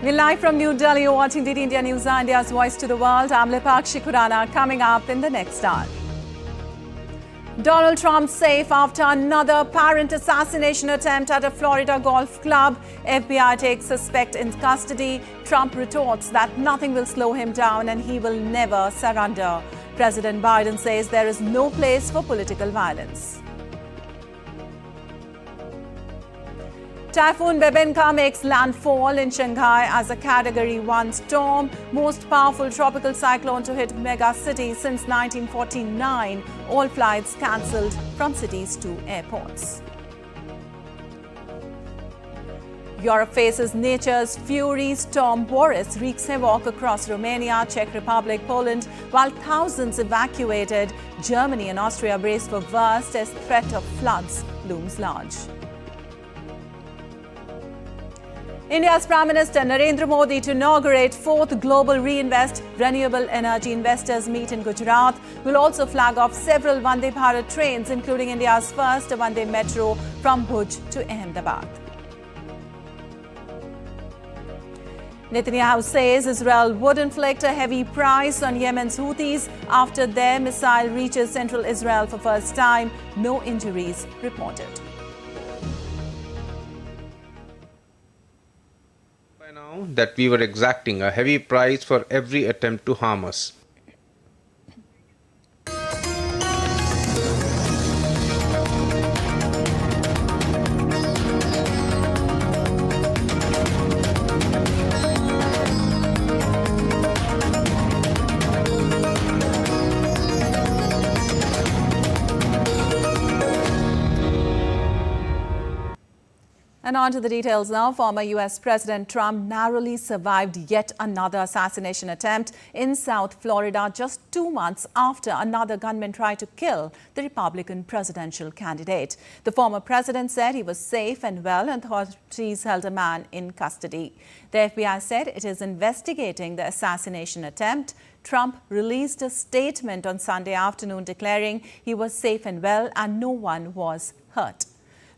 We're live from New Delhi. You're watching DD India News, India's voice to the world. I'm Lipakshi Khurana. Coming up in the next hour. Donald Trump safe after another apparent assassination attempt at a Florida golf club. FBI takes suspect in custody. Trump retorts that nothing will slow him down and he will never surrender. President Biden says there is no place for political violence. Typhoon Bka makes landfall in Shanghai as a Category 1 storm, most powerful tropical cyclone to hit mega cities since 1949. All flights cancelled from cities to airports. Europe faces nature's fury. Storm Boris wreaks havoc across Romania, Czech Republic, Poland, while thousands evacuated. Germany and Austria brace for worst as threat of floods looms large. India's Prime Minister Narendra Modi to inaugurate 4th Global Reinvest Renewable Energy Investors Meet in Gujarat will also flag off several Vande Bharat trains, including India's first Vande Metro from Bhuj to Ahmedabad. Netanyahu says Israel would inflict a heavy price on Yemen's Houthis after their missile reaches central Israel for first time. No injuries reported. Now that we were exacting a heavy price for every attempt to harm us. And on to the details now. Former U.S. President Trump narrowly survived yet another assassination attempt in South Florida just 2 months after another gunman tried to kill the Republican presidential candidate. The former president said he was safe and well, and authorities held a man in custody. The FBI said it is investigating the assassination attempt. Trump released a statement on Sunday afternoon declaring he was safe and well and no one was hurt.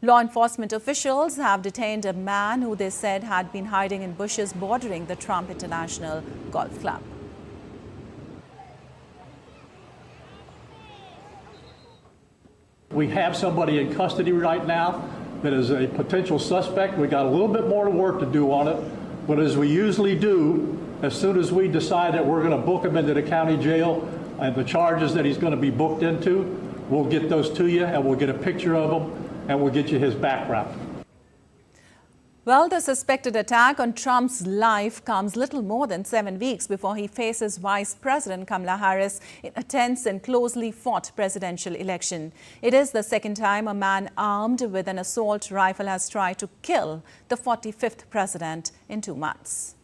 Law enforcement officials have detained a man who they said had been hiding in bushes bordering the Trump International Golf Club. We have somebody in custody right now that is a potential suspect. We got a little bit more work to do on it, but as we usually do, as soon as we decide that we're going to book him into the county jail and the charges that he's going to be booked into, we'll get those to you and we'll get a picture of him. And we'll get you his background. Well, the suspected attack on Trump's life comes little more than 7 weeks before he faces Vice President Kamala Harris in a tense and closely fought presidential election. It is the second time a man armed with an assault rifle has tried to kill the 45th president in 2 months.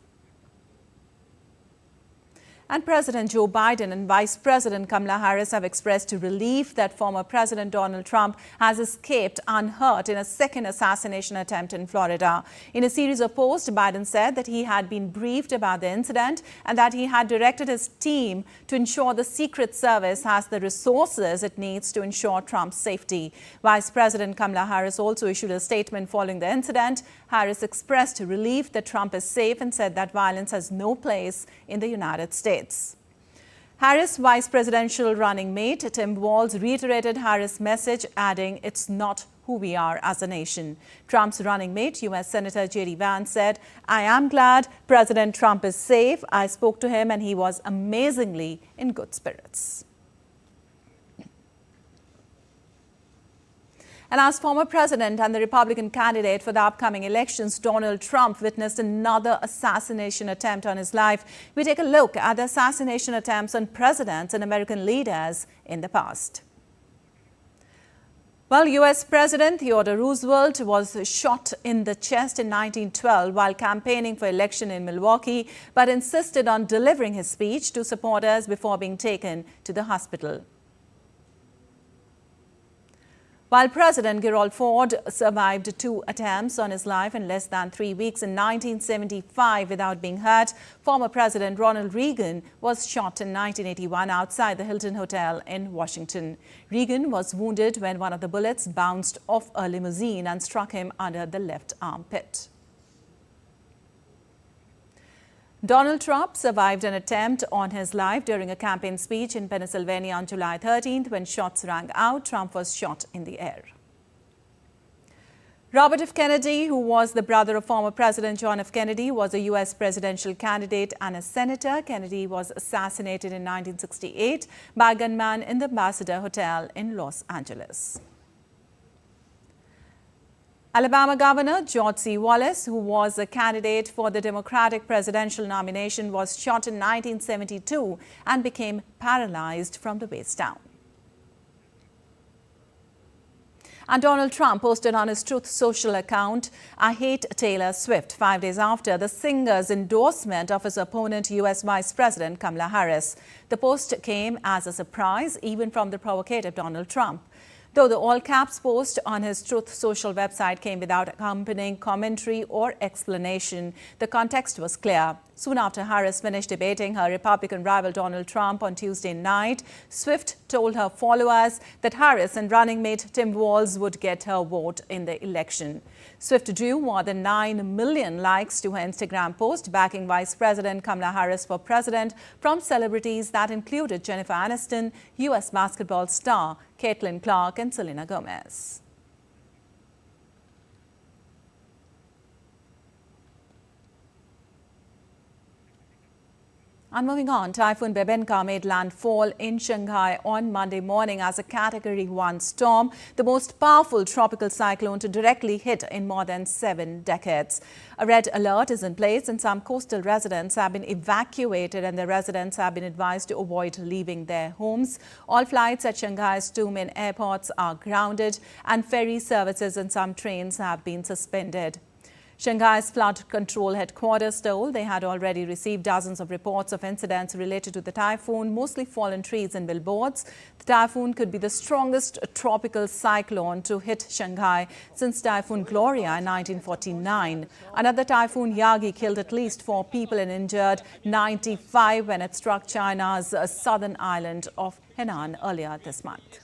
And President Joe Biden and Vice President Kamala Harris have expressed relief that former President Donald Trump has escaped unhurt in a second assassination attempt in Florida. In a series of posts, Biden said that he had been briefed about the incident and that he had directed his team to ensure the Secret Service has the resources it needs to ensure Trump's safety. Vice President Kamala Harris also issued a statement following the incident. Harris expressed relief that Trump is safe and said that violence has no place in the United States. Harris' vice presidential running mate, Tim Walz, reiterated Harris' message, adding, "It's not who we are as a nation." Trump's running mate, U.S. Senator J.D. Vance, said, "I am glad President Trump is safe. I spoke to him and he was amazingly in good spirits." And as former president and the Republican candidate for the upcoming elections, Donald Trump witnessed another assassination attempt on his life. We take a look at the assassination attempts on presidents and American leaders in the past. Well, U.S. President Theodore Roosevelt was shot in the chest in 1912 while campaigning for election in Milwaukee, but insisted on delivering his speech to supporters before being taken to the hospital. While President Gerald Ford survived 2 attempts on his life in less than 3 weeks in 1975 without being hurt, former President Ronald Reagan was shot in 1981 outside the Hilton Hotel in Washington. Reagan was wounded when one of the bullets bounced off a limousine and struck him under the left armpit. Donald Trump survived an attempt on his life during a campaign speech in Pennsylvania on July 13th. When shots rang out, Trump was shot in the air. Robert F. Kennedy, who was the brother of former President John F. Kennedy, was a U.S. presidential candidate and a senator. Kennedy was assassinated in 1968 by a gunman in the Ambassador Hotel in Los Angeles. Alabama Governor George C. Wallace, who was a candidate for the Democratic presidential nomination, was shot in 1972 and became paralyzed from the waist down. And Donald Trump posted on his Truth Social account, "I hate Taylor Swift," 5 days after the singer's endorsement of his opponent, U.S. Vice President Kamala Harris. The post came as a surprise, even from the provocative Donald Trump. Though the all-caps post on his Truth Social website came without accompanying commentary or explanation, the context was clear. Soon after Harris finished debating her Republican rival Donald Trump on Tuesday night, Swift told her followers that Harris and running mate Tim Walz would get her vote in the election. Swift drew more than 9 million likes to her Instagram post backing Vice President Kamala Harris for president from celebrities that included Jennifer Aniston, U.S. basketball star Caitlin Clark, and Selena Gomez. And moving on, Typhoon Bka made landfall in Shanghai on Monday morning as a Category 1 storm, the most powerful tropical cyclone to directly hit in more than 7 decades. A red alert is in place and some coastal residents have been evacuated and the residents have been advised to avoid leaving their homes. All flights at Shanghai's 2 main airports are grounded and ferry services and some trains have been suspended. Shanghai's flood control headquarters told they had already received dozens of reports of incidents related to the typhoon, mostly fallen trees and billboards. The typhoon could be the strongest tropical cyclone to hit Shanghai since Typhoon Gloria in 1949. Another typhoon, Yagi, killed at least 4 people and injured 95 when it struck China's southern island of Henan earlier this month.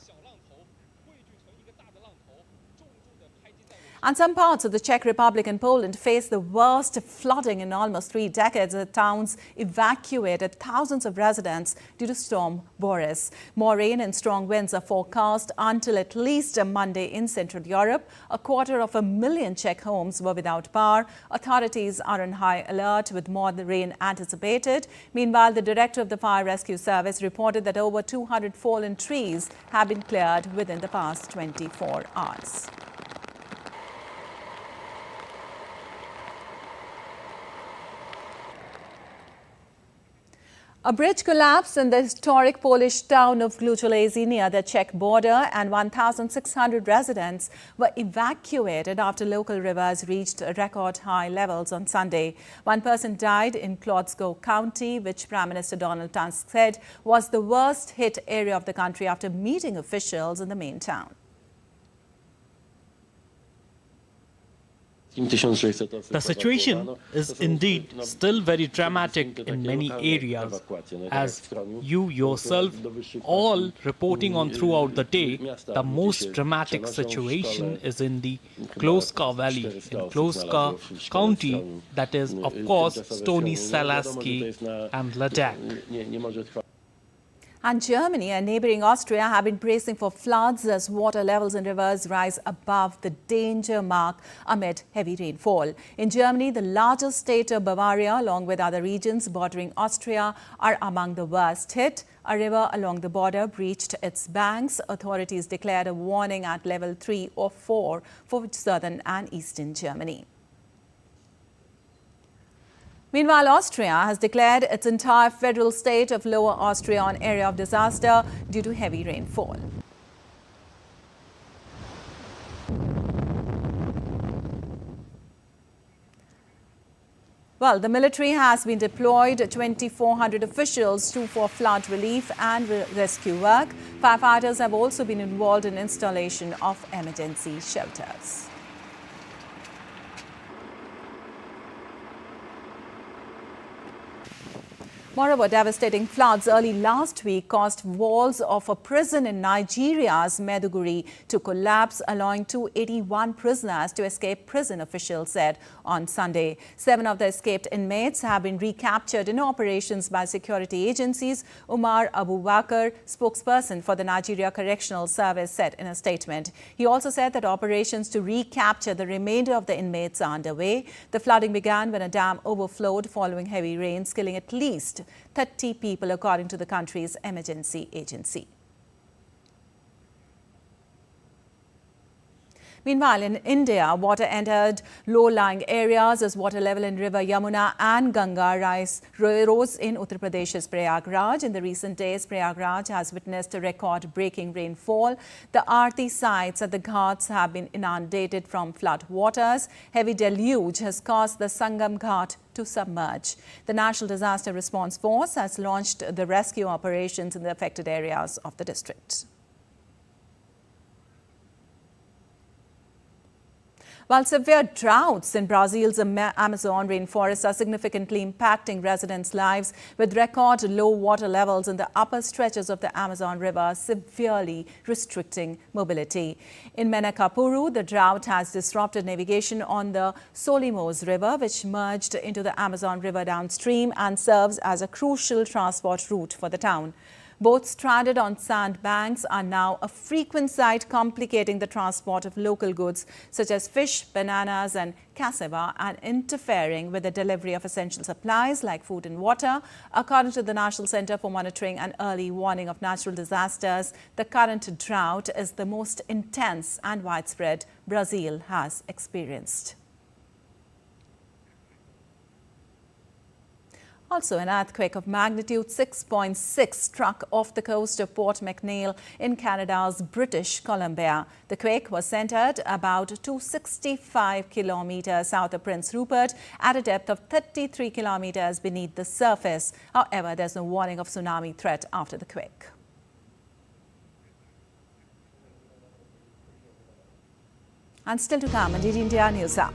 And some parts of the Czech Republic and Poland face the worst flooding in almost 3 decades. The towns evacuated thousands of residents due to Storm Boris. More rain and strong winds are forecast until at least Monday in Central Europe. 250,000 Czech homes were without power. Authorities are on high alert with more rain anticipated. Meanwhile, the director of the Fire Rescue Service reported that over 200 fallen trees have been cleared within the past 24 hours. A bridge collapsed in the historic Polish town of Glucholezi near the Czech border, and 1,600 residents were evacuated after local rivers reached record high levels on Sunday. 1 person died in Kłodzko County, which Prime Minister Donald Tusk said was the worst hit area of the country after meeting officials in the main town. The situation is indeed still very dramatic in many areas, as you yourself all reporting on throughout the day. The most dramatic situation is in the Kloska Valley in Kloska County, that is, of course, Stony Salaski and Ladakh. And Germany and neighboring Austria have been bracing for floods as water levels in rivers rise above the danger mark amid heavy rainfall. In Germany, the largest state of Bavaria, along with other regions bordering Austria, are among the worst hit. A river along the border breached its banks. Authorities declared a warning at level 3 or 4 for southern and eastern Germany. Meanwhile, Austria has declared its entire federal state of Lower Austria an area of disaster due to heavy rainfall. Well, the military has been deployed, 2,400 officials for flood relief and rescue work. Firefighters have also been involved in installation of emergency shelters. Moreover, devastating floods early last week caused walls of a prison in Nigeria's Maiduguri to collapse, allowing 281 prisoners to escape, prison officials said on Sunday. 7 of the escaped inmates have been recaptured in operations by security agencies, Umar Abubakar, spokesperson for the Nigeria Correctional Service, said in a statement. He also said that operations to recapture the remainder of the inmates are underway. The flooding began when a dam overflowed following heavy rains, killing at least 30 people, according to the country's emergency agency. Meanwhile, in India, water entered low-lying areas as water level in River Yamuna and Ganga rose in Uttar Pradesh's Prayagraj. In the recent days, Prayagraj has witnessed a record-breaking rainfall. The Aarti sites at the Ghats have been inundated from flood waters. Heavy deluge has caused the Sangam Ghat to submerge. The National Disaster Response Force has launched the rescue operations in the affected areas of the district. While severe droughts in Brazil's Amazon rainforests are significantly impacting residents' lives, with record low water levels in the upper stretches of the Amazon River severely restricting mobility. In Menacapuru, the drought has disrupted navigation on the Solimões River, which merged into the Amazon River downstream and serves as a crucial transport route for the town. Boats stranded on sandbanks are now a frequent sight, complicating the transport of local goods such as fish, bananas and cassava, and interfering with the delivery of essential supplies like food and water. According to the National Center for Monitoring and Early Warning of Natural Disasters, the current drought is the most intense and widespread Brazil has experienced. Also, an earthquake of magnitude 6.6 struck off the coast of Port McNeill in Canada's British Columbia. The quake was centered about 265 kilometers south of Prince Rupert at a depth of 33 kilometers beneath the surface. However, there's no warning of tsunami threat after the quake. And still to come on DD India News Hour.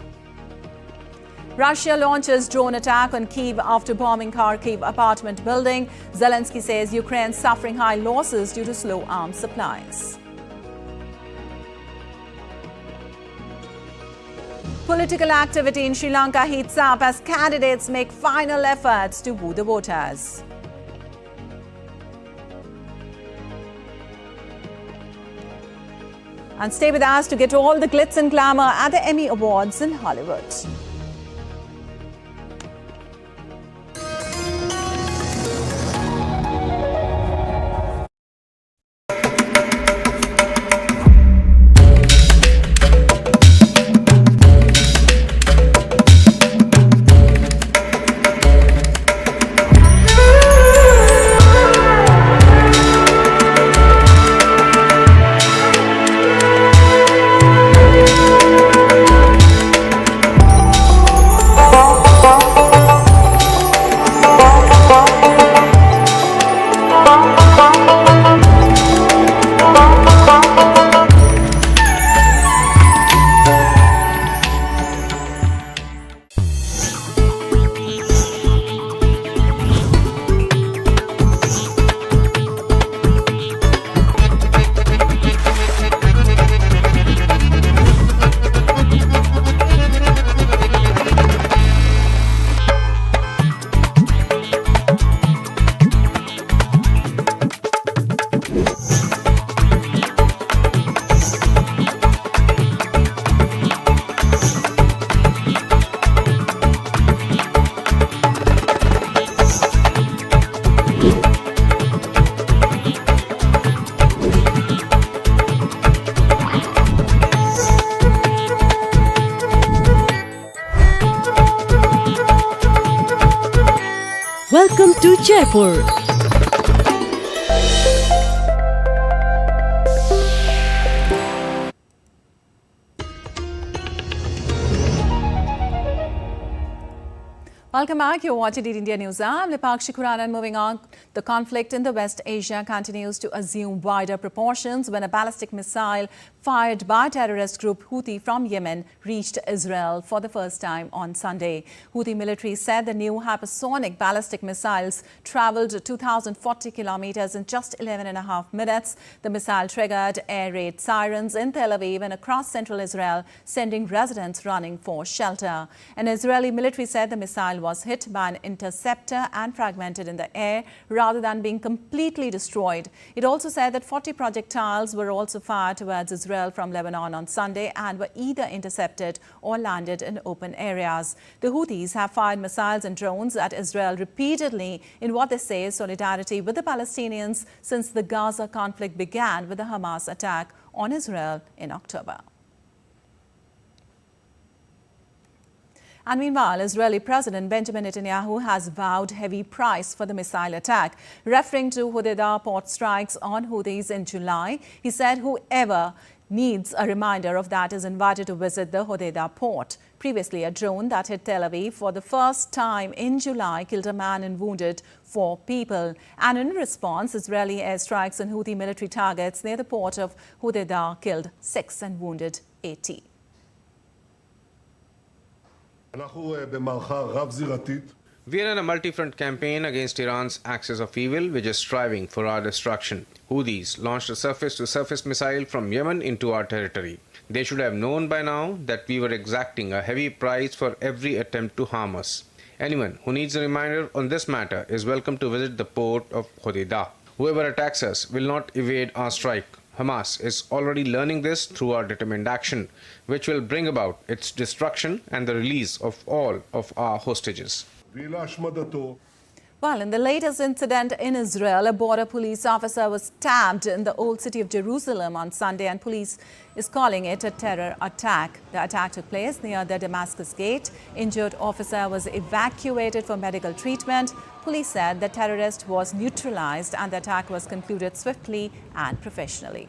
Russia launches drone attack on Kyiv after bombing Kharkiv apartment building. Zelensky says Ukraine suffering high losses due to slow arms supplies. Political activity in Sri Lanka heats up as candidates make final efforts to woo the voters. And stay with us to get all the glitz and glamour at the Emmy Awards in Hollywood. Welcome to Jaipur. Welcome back. You're watching India News. I'm Lipakshi Khuranan. Moving on, the conflict in the West Asia continues to assume wider proportions when a ballistic missile fired by terrorist group Houthi from Yemen reached Israel for the first time on Sunday. Houthi military said the new hypersonic ballistic missiles traveled 2,040 kilometers in just 11.5 minutes. The missile triggered air raid sirens in Tel Aviv and across central Israel, sending residents running for shelter. An Israeli military said the missile was hit by an interceptor and fragmented in the air rather than being completely destroyed. It also said that 40 projectiles were also fired towards Israel from Lebanon on Sunday and were either intercepted or landed in open areas. The Houthis have fired missiles and drones at Israel repeatedly in what they say is solidarity with the Palestinians since the Gaza conflict began with the Hamas attack on Israel in October. And meanwhile, Israeli President Benjamin Netanyahu has vowed heavy price for the missile attack. Referring to Hodeidah port strikes on Houthis in July, he said whoever needs a reminder of that is invited to visit the Hodeidah port. Previously, a drone that hit Tel Aviv for the first time in July killed a man and wounded 4 people. And in response, Israeli airstrikes on Houthi military targets near the port of Hodeidah killed 6 and wounded 80. We are in a multi-front campaign against Iran's axis of evil, which is striving for our destruction. Houthis launched a surface-to-surface missile from Yemen into our territory. They should have known by now that we were exacting a heavy price for every attempt to harm us. Anyone who needs a reminder on this matter is welcome to visit the port of Hodeidah. Whoever attacks us will not evade our strike. Hamas is already learning this through our determined action, which will bring about its destruction and the release of all of our hostages. Well, in the latest incident in Israel, a border police officer was stabbed in the old city of Jerusalem on Sunday, and police is calling it a terror attack. The attack took place near the Damascus Gate. Injured officer was evacuated for medical treatment. Police said the terrorist was neutralized and the attack was concluded swiftly and professionally.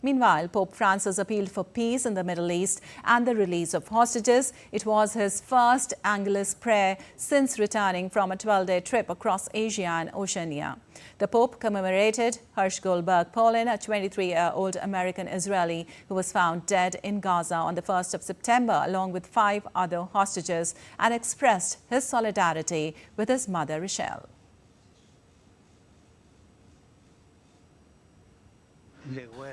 Meanwhile, Pope Francis appealed for peace in the Middle East and the release of hostages. It was his first Angelus prayer since returning from a 12-day trip across Asia and Oceania. The Pope commemorated Hersh Goldberg Polin, a 23-year-old American Israeli who was found dead in Gaza on the 1st of September, along with 5 other hostages, and expressed his solidarity with his mother, Rochelle.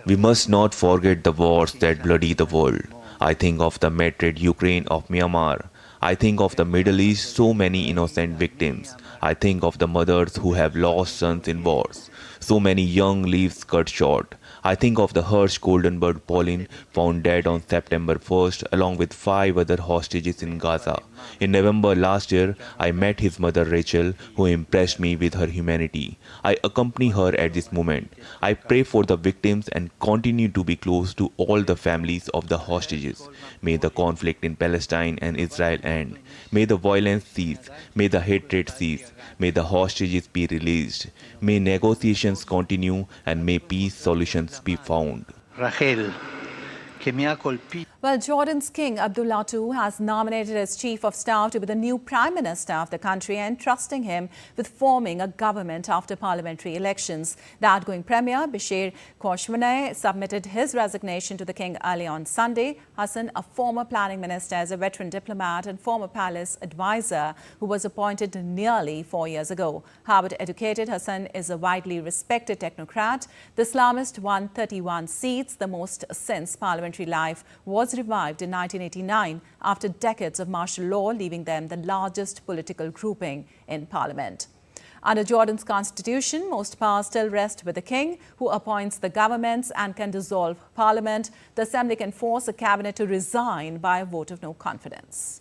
We must not forget the wars that bloody the world. I think of the martyred Ukraine of Myanmar. I think of the Middle East, so many innocent victims. I think of the mothers who have lost sons in wars. So many young lives cut short. I think of the Hersh Goldberg Polin found dead on September 1st along with 5 other hostages in Gaza. In November last year, I met his mother Rachel, who impressed me with her humanity. I accompany her at this moment. I pray for the victims and continue to be close to all the families of the hostages. May the conflict in Palestine and Israel end. May the violence cease. May the hatred cease. May the hostages be released. May negotiations continue and may peace solutions be found. Rachel. Well, Jordan's King Abdullah II has nominated his chief of staff to be the new prime minister of the country, entrusting him with forming a government after parliamentary elections. The outgoing premier, Bashir Khosrowneh, submitted his resignation to the king early on Sunday. Hassan, a former planning minister, is a veteran diplomat and former palace advisor who was appointed nearly 4 years ago. Harvard-educated, Hassan is a widely respected technocrat. The Islamist won 31 seats, the most since parliamentary life was revived in 1989 after decades of martial law, leaving them the largest political grouping in parliament. Under Jordan's constitution, most powers still rest with the king, who appoints the governments and can dissolve parliament. The assembly can force a cabinet to resign by a vote of no confidence.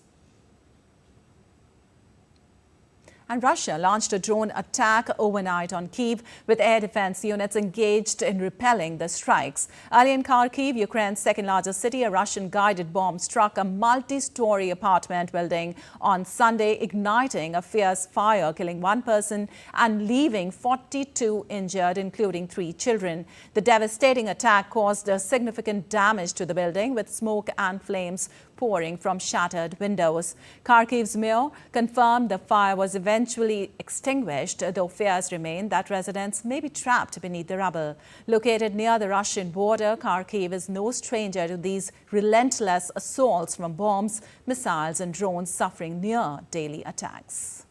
And Russia launched a drone attack overnight on Kyiv, with air defense units engaged in repelling the strikes. Early in Kharkiv, Ukraine's second-largest city, a Russian guided bomb struck a multi-story apartment building on Sunday, igniting a fierce fire, killing one person and leaving 42 injured, including 3 children. The devastating attack caused significant damage to the building, with smoke and flames pouring from shattered windows. Kharkiv's mayor confirmed the fire was eventually extinguished, though fears remain that residents may be trapped beneath the rubble. Located near the Russian border, Kharkiv is no stranger to these relentless assaults from bombs, missiles and drones, suffering near daily attacks.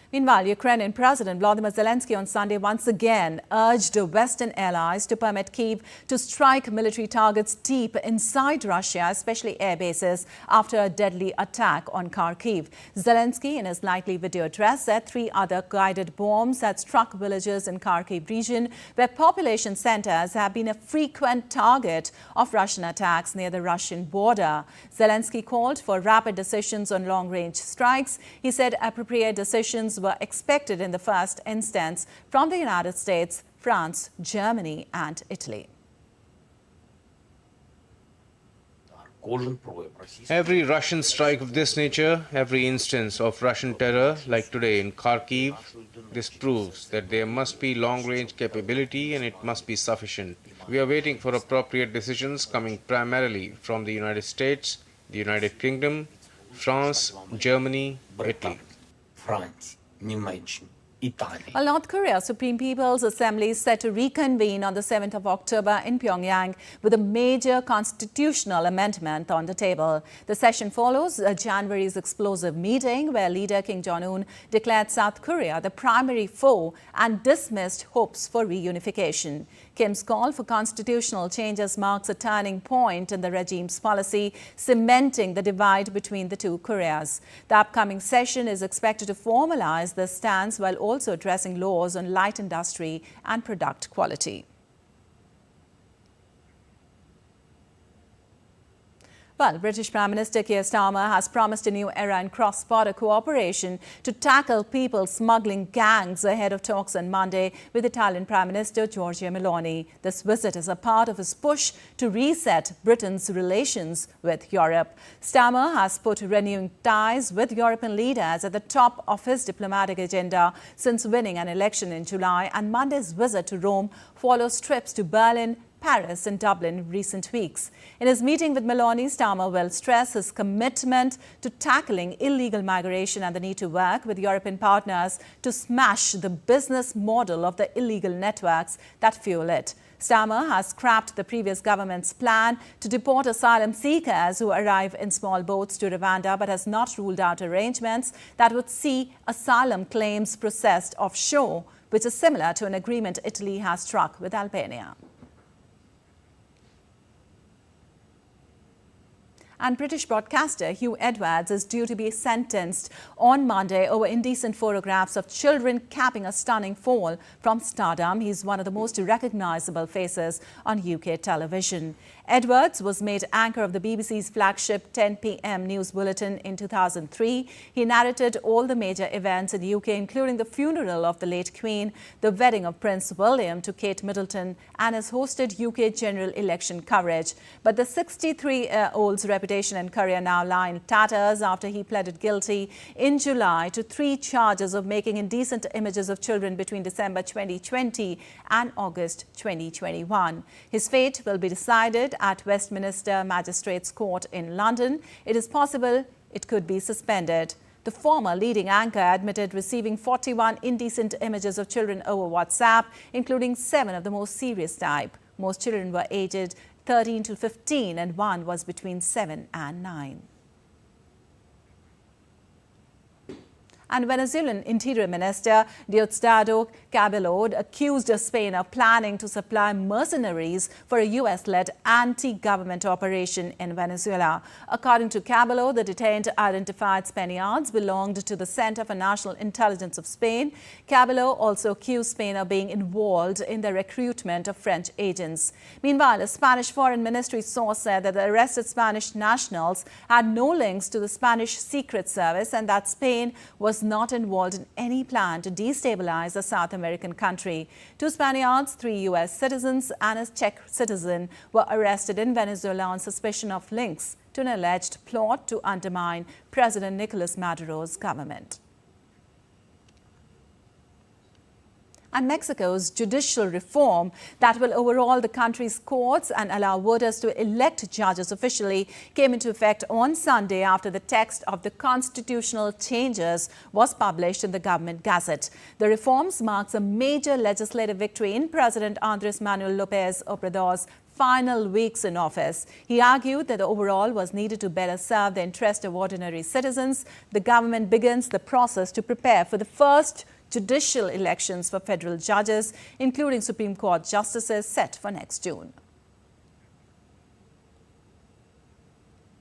Meanwhile, Ukrainian President Volodymyr Zelensky on Sunday once again urged Western allies to permit Kyiv to strike military targets deep inside Russia, especially air bases, after a deadly attack on Kharkiv. Zelensky, in his nightly video address, said 3 other guided bombs had struck villages in Kharkiv region, where population centers have been a frequent target of Russian attacks near the Russian border. Zelensky called for rapid decisions on long-range strikes. He said appropriate decisions were expected in the first instance from the United States, France, Germany and Italy. Every Russian strike of this nature, every instance of Russian terror, like today in Kharkiv, this proves that there must be long-range capability and it must be sufficient. We are waiting for appropriate decisions coming primarily from the United States, the United Kingdom, France, Germany, Italy. Well, North Korea's Supreme People's Assembly is set to reconvene on the 7th of October in Pyongyang with a major constitutional amendment on the table. The session follows January's explosive meeting where leader Kim Jong-un declared South Korea the primary foe and dismissed hopes for reunification. Kim's call for constitutional changes marks a turning point in the regime's policy, cementing the divide between the two Koreas. The upcoming session is expected to formalize this stance while also addressing laws on light industry and product quality. Well, British Prime Minister Keir Starmer has promised a new era in cross-border cooperation to tackle people smuggling gangs ahead of talks on Monday with Italian Prime Minister Giorgia Meloni. This visit is a part of his push to reset Britain's relations with Europe. Starmer has put renewing ties with European leaders at the top of his diplomatic agenda since winning an election in July, and Monday's visit to Rome follows trips to Berlin, Paris and Dublin in recent weeks. In his meeting with Meloni, Starmer will stress his commitment to tackling illegal migration and the need to work with European partners to smash the business model of the illegal networks that fuel it. Starmer has scrapped the previous government's plan to deport asylum seekers who arrive in small boats to Rwanda, but has not ruled out arrangements that would see asylum claims processed offshore, which is similar to an agreement Italy has struck with Albania. And British broadcaster Hugh Edwards is due to be sentenced on Monday over indecent photographs of children capping a stunning fall from stardom. He's one of the most recognizable faces on UK television. Edwards was made anchor of the BBC's flagship 10 p.m. news bulletin in 2003. He narrated all the major events in the UK, including the funeral of the late Queen, the wedding of Prince William to Kate Middleton, and has hosted UK general election coverage. But the 63-year-old's reputation and career now lie in tatters after he pleaded guilty in July to 3 charges of making indecent images of children between December 2020 and August 2021. His fate will be decided at Westminster Magistrates Court in London. It is possible it could be suspended. The former leading anchor admitted receiving 41 indecent images of children over WhatsApp, including 7 of the most serious type. Most children were aged 13 to 15 and one was between 7 and 9. And Venezuelan Interior Minister Diosdado Cabello accused Spain of planning to supply mercenaries for a US-led anti-government operation in Venezuela. According to Cabello, the detained identified Spaniards belonged to the Center for National Intelligence of Spain. Cabello also accused Spain of being involved in the recruitment of French agents. Meanwhile, a Spanish Foreign Ministry source said that the arrested Spanish nationals had no links to the Spanish Secret Service and that Spain was not involved in any plan to destabilize a South American country. 2 Spaniards, 3 US citizens and a Czech citizen were arrested in Venezuela on suspicion of links to an alleged plot to undermine President Nicolas Maduro's government. And Mexico's judicial reform that will overhaul the country's courts and allow voters to elect judges officially came into effect on Sunday after the text of the constitutional changes was published in the government gazette. The reforms marks a major legislative victory in President Andres Manuel Lopez Obrador's final weeks in office. He argued that the overall was needed to better serve the interest of ordinary citizens. The government begins the process to prepare for the first judicial elections for federal judges, including Supreme Court justices, set for next June.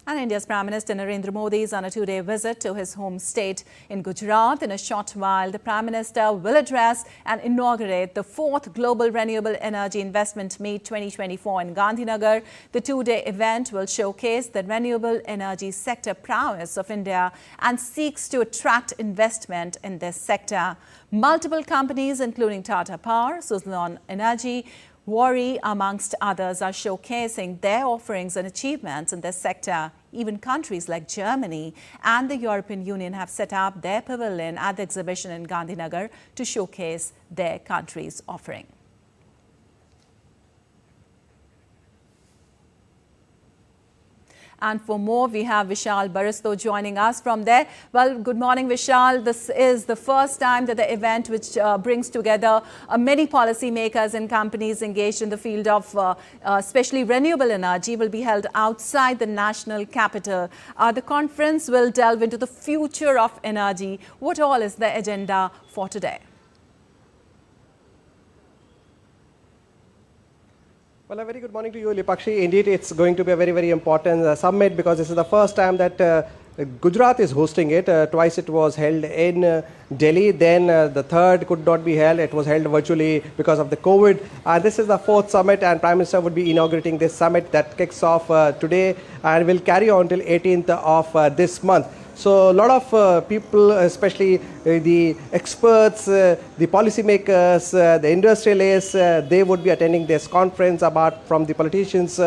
And India's Prime Minister Narendra Modi is on a 2-day visit to his home state in Gujarat. In a short while, the Prime Minister will address and inaugurate the 4th Global Renewable Energy Investment Meet 2024 in Gandhinagar. The 2-day event will showcase the renewable energy sector prowess of India and seeks to attract investment in this sector. Multiple companies, including Tata Power, Suzlon Energy, Worry, amongst others, are showcasing their offerings and achievements in this sector. Even countries like Germany and the European Union have set up their pavilion at the exhibition in Gandhinagar to showcase their country's offering. And for more, we have Vishal Baristo joining us from there. Well, good morning, Vishal. This is the first time that the event, which brings together many policymakers and companies engaged in the field of especially renewable energy, will be held outside the national capital. The conference will delve into the future of energy. What all is the agenda for today? Well, a very good morning to you, Lipakshi. Indeed, it's going to be a very, very important summit because this is the first time that Gujarat is hosting it. Twice it was held in Delhi. Then the third could not be held. It was held virtually because of the COVID. And this is the 4th summit, and Prime Minister would be inaugurating this summit that kicks off today and will carry on till 18th of this month. So a lot of people, especially the experts, the policymakers, the industrialists, they would be attending this conference from the politicians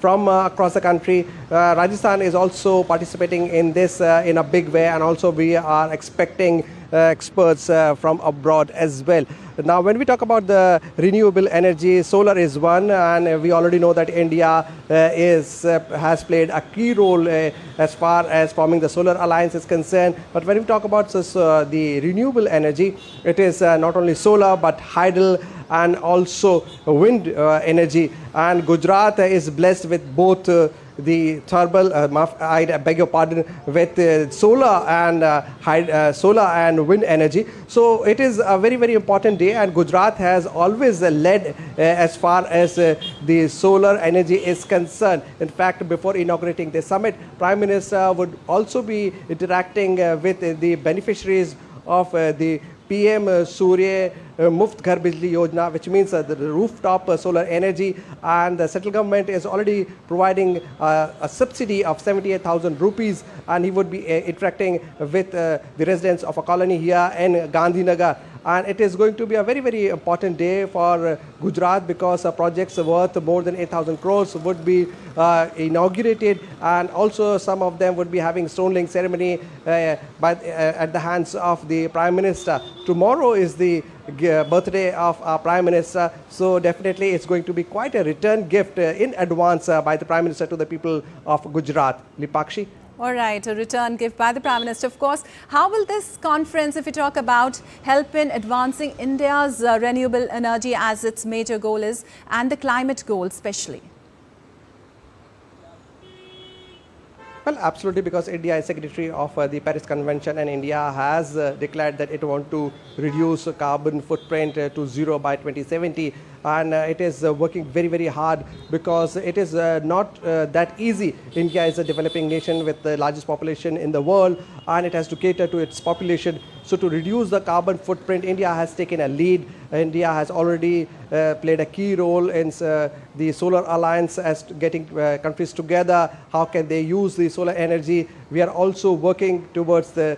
from across the country. Rajasthan is also participating in this in a big way, and also we are expecting experts from abroad as well. Now, when we talk about the renewable energy, solar is one, and we already know that India has played a key role as far as forming the Solar Alliance is concerned. But when we talk about the renewable energy, it is not only solar but hydel and also wind energy. And Gujarat is blessed with both the thermal, I beg your pardon, with solar and wind energy. So it is a very, very important day, and Gujarat has always led as far as the solar energy is concerned. In fact, before inaugurating the summit, Prime Minister would also be interacting with the beneficiaries of the PM Surya Muft Ghar Bijli Yojana, which means the rooftop solar energy, and the central government is already providing a subsidy of 78,000 rupees, and he would be interacting with the residents of a colony here in Gandhinagar. And it is going to be a very, very important day for Gujarat because projects worth more than 8,000 crores would be inaugurated, and also some of them would be having stone laying ceremony at the hands of the Prime Minister. Tomorrow is the birthday of our Prime Minister, so definitely it's going to be quite a return gift in advance by the Prime Minister to the people of Gujarat. Lipakshi? All right, a return gift by the Prime Minister, of course. How will this conference, if you talk about, help in advancing India's renewable energy as its major goal is, and the climate goal especially? Well, absolutely, because India is signatory of the Paris Convention, and India has declared that it wants to reduce carbon footprint to zero by 2070. And it is working very, very hard because it is not that easy. India is a developing nation with the largest population in the world, and it has to cater to its population. So to reduce the carbon footprint, India has taken a lead. India has already played a key role in the Solar Alliance as getting countries together. How can they use the solar energy? We are also working towards the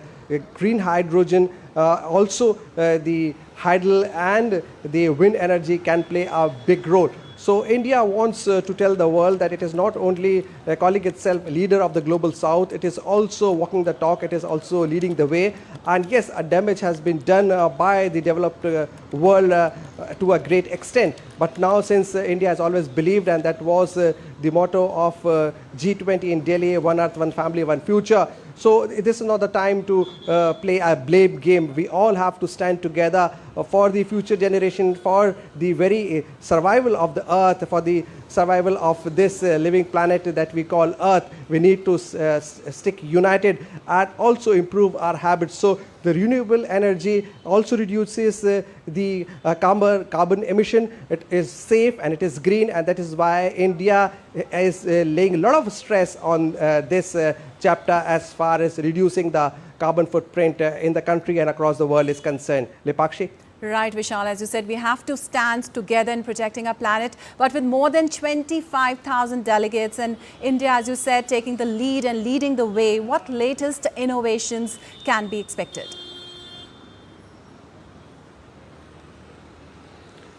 green hydrogen. Also, the hydel and the wind energy can play a big role. So India wants to tell the world that it is not only calling itself leader of the global south, it is also walking the talk, it is also leading the way. And yes, a damage has been done by the developed world to a great extent. But now, since India has always believed, and that was the motto of G20 in Delhi, one earth, one family, one future. So this is not the time to play a blame game. We all have to stand together for the future generation, for the very survival of the earth, for the survival of this living planet that we call Earth. We need to stick united and also improve our habits. So the renewable energy also reduces the carbon emission. It is safe and it is green, and that is why India is laying a lot of stress on this chapter as far as reducing the carbon footprint in the country and across the world is concerned. Lipakshi? Right, Vishal, as you said, we have to stand together in protecting our planet. But with more than 25,000 delegates and India, as you said, taking the lead and leading the way, what latest innovations can be expected?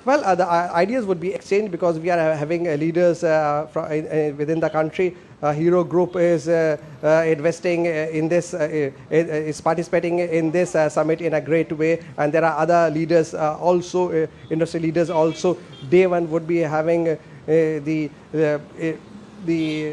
Well, the ideas would be exchanged because we are having leaders within the country. Hero Group is investing in this, is participating in this summit in a great way, and there are other leaders also, industry leaders also. Day one would be having the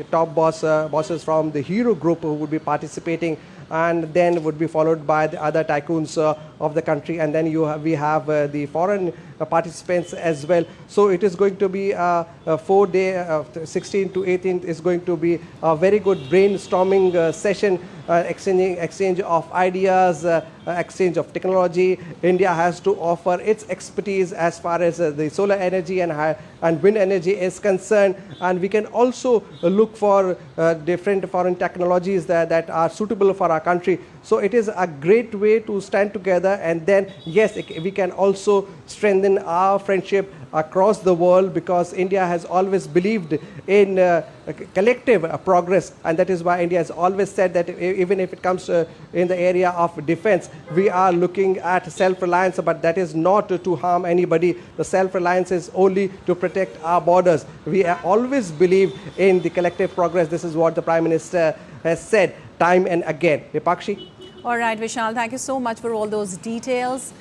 top bosses from the Hero Group who would be participating, and then would be followed by the other tycoons of the country, and then we have the foreign participants as well. So it is going to be a 4-day, 16 to 18 is going to be a very good brainstorming session, exchange of ideas, exchange of technology. India has to offer its expertise as far as the solar energy and wind energy is concerned, and we can also look for different foreign technologies that are suitable for our country. So it is a great way to stand together, and then yes, we can also strengthen our friendship across the world, because India has always believed in collective progress, and that is why India has always said that even if it comes in the area of defense, we are looking at self-reliance, but that is not to harm anybody. The self-reliance is only to protect our borders. We always believe in the collective progress. This is what the Prime Minister has said time and again. Lipakshi? All right, Vishal, thank you so much for all those details.